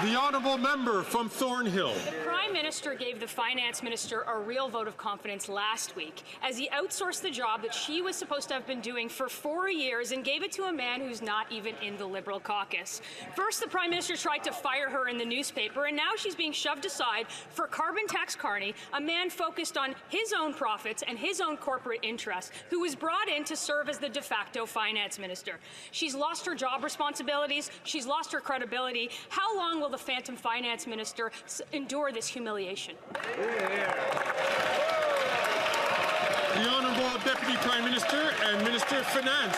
The honourable member from Thornhill. The Prime Minister gave the Finance Minister a real vote of confidence last week as he outsourced the job that she was supposed to have been doing for 4 years and gave it to a man who's not even in the Liberal caucus. First, the Prime Minister tried to fire her in the newspaper, and now she's being shoved aside for carbon tax Carney, a man focused on his own profits and his own corporate interests, who was brought in to serve as the de facto Finance Minister. She's lost her job responsibilities. She's lost her credibility. How long will the phantom Finance Minister endure this humiliation? The Honourable Deputy Prime Minister and Minister of Finance.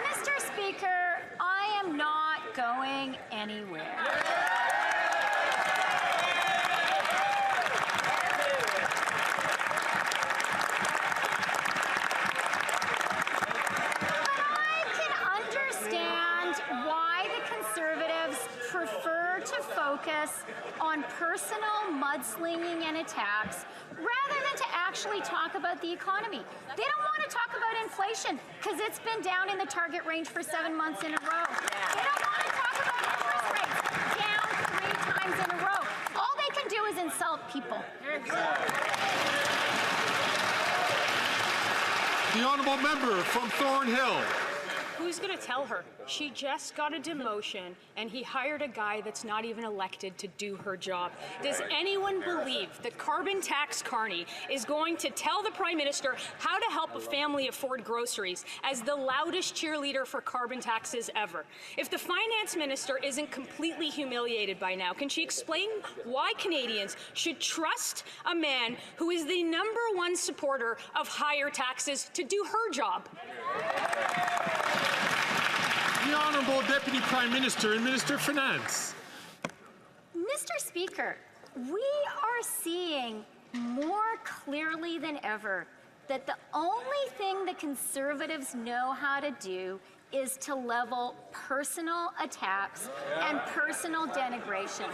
Mr. Speaker, I am not going anywhere. Focus on personal mudslinging and attacks rather than to actually talk about the economy. They don't want to talk about inflation because it's been down in the target range for 7 months in a row. They don't want to talk about interest rates down 3 times in a row. All they can do is insult people. The honourable member from Thornhill. Who's going to tell her? She just got a demotion, and he hired a guy that's not even elected to do her job. Does anyone believe that carbon tax Carney is going to tell the Prime Minister how to help a family afford groceries as the loudest cheerleader for carbon taxes ever? If the Finance Minister isn't completely humiliated by now, can she explain why Canadians should trust a man who is the #1 supporter of higher taxes to do her job? The Honourable Deputy Prime Minister and Minister of Finance. Mr. Speaker, we are seeing more clearly than ever that the only thing the Conservatives know how to do is to level personal attacks and personal denigration.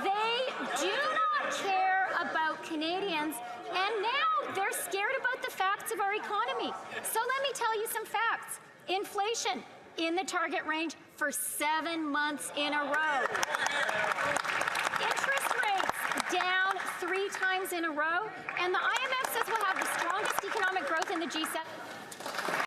They do not care about Canadians, and now they're scared about the facts of our economy. So let me tell you some facts. Inflation in the target range for 7 months in a row. Interest rates down 3 times in a row, and the IMF says we'll have the strongest economic growth in the G7.